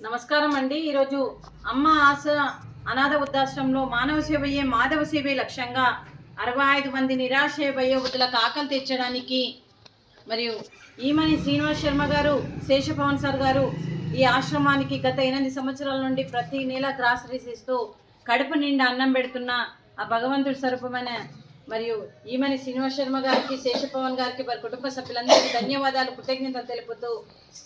నమస్కారం అండి. ఈరోజు అమ్మ ఆశ అనాథ వృద్ధాశ్రమంలో మానవ సేవయే మాధవ సేవే లక్ష్యంగా 65 మంది నిరాశ వయోవృద్ధులకు ఆకలి తెచ్చడానికి మరియు ఈమని శ్రీనివాస్ శర్మ గారు, శేషపవన్ సార్ గారు ఈ ఆశ్రమానికి గత 8 సంవత్సరాల నుండి ప్రతి నెల గ్రాసరీస్ ఇస్తూ కడుపు నిండా అన్నం పెడుతున్న ఆ భగవంతుడి స్వరూపమైన మరియు ఈమని శ్రీనివాస్ శర్మ గారికి, శేషపవన్ గారికి, వారి కుటుంబ సభ్యులందరికీ ధన్యవాదాలు, కృతజ్ఞతలు తెలుపుతూ,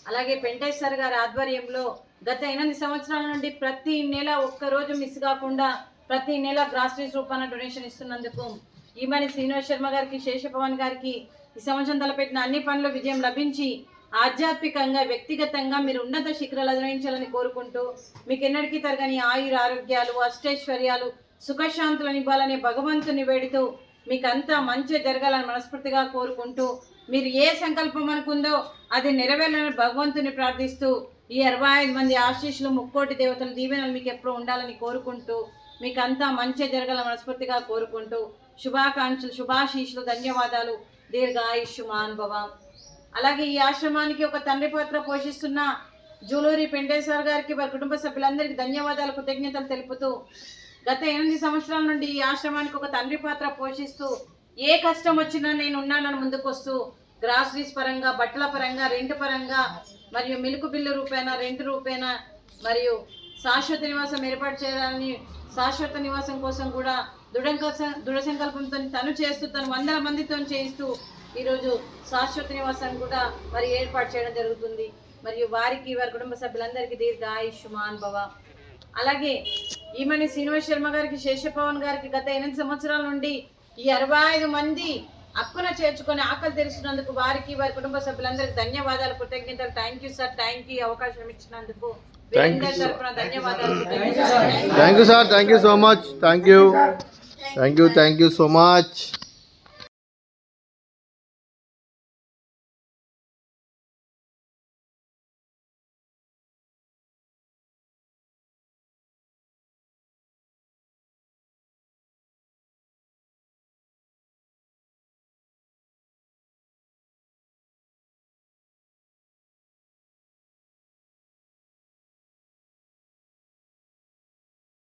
అలాగే వెంకటేశ్వర్ గారి ఆధ్వర్యంలో గత 8 సంవత్సరాల నుండి ప్రతి నెల ఒక్కరోజు మిస్ కాకుండా ప్రతి నెల గ్రాసరీస్ రూపాన డొనేషన్ ఇస్తున్నందుకు ఈమని శ్రీనివాస్ శర్మ గారికి, శేషపవన్ గారికి ఈ సంవత్సరం తలపెట్టిన అన్ని పనులు విజయం లభించి ఆధ్యాత్మికంగా, వ్యక్తిగతంగా మీరు ఉన్నత శిఖరాలు అధిరోహించాలని కోరుకుంటూ, మీకు ఎన్నటికీ తరగని ఆయుర ఆరోగ్యాలు, అష్టైశ్వర్యాలు, సుఖశాంతులను ఇవ్వాలనే భగవంతుని వేడుతూ మీకంతా మంచి జరగాలని మనస్ఫూర్తిగా కోరుకుంటూ, మీరు ఏ సంకల్పం అనుకుందో అది నెరవేరాలని భగవంతుని ప్రార్థిస్తూ, ఈ 65 మంది ఆశీస్సులు, ముక్కోటి దేవతల దీవెనలు మీకు ఎప్పుడూ ఉండాలని కోరుకుంటూ, మీకంతా మంచి జరగాలని మనస్ఫూర్తిగా కోరుకుంటూ, శుభాకాంక్షలు, శుభాశీస్సులు, ధన్యవాదాలు, దీర్ఘాయుష్మాన్ భవ. అలాగే ఈ ఆశ్రమానికి ఒక తండ్రి పాత్ర పోషిస్తున్న జూలూరి వెంకటేశ్వర్ గారికి, వారి కుటుంబ సభ్యులందరికీ ధన్యవాదాలు, కృతజ్ఞతలు తెలుపుతూ, గత 8 సంవత్సరాల నుండి ఈ ఆశ్రమానికి ఒక తండ్రి పాత్ర పోషిస్తూ ఏ కష్టం వచ్చినా నేను ఉన్నానని ముందుకు వస్తూ గ్రాసరీస్ పరంగా, బట్టల పరంగా, రెంట్ పరంగా మరియు మిల్క్ బిల్లు రూపేణా, రెంట్ రూపేణా మరియు శాశ్వత నివాసం ఏర్పాటు చేయాలని, శాశ్వత నివాసం కోసం కూడా దృఢ సంకల్పంతో తను చేస్తూ, తను 100 మందితో చేయిస్తూ ఈరోజు శాశ్వత నివాసం కూడా మరి ఏర్పాటు చేయడం జరుగుతుంది. మరియు వారికి, వారి కుటుంబ సభ్యులందరికీ దీర్ఘాయుష్మాన్ భవ. అలాగే ఈమని శ్రీనివాస్ శర్మ గారికి, శేషపవన్ గారికి గత 8 సంవత్సరాల నుండి ఈ 65 మంది అక్కున చేర్చుకొని ఆకలి తెరుస్తున్నందుకు వారికి, వారి కుటుంబ సభ్యులందరికీ ధన్యవాదాలు, కృతజ్ఞతలు. Thank you sir, thank you, అవకాశం ఇచ్చినందుకు తరపున ధన్యవాదాలు. Thank you sir, thank you so much, thank you so much.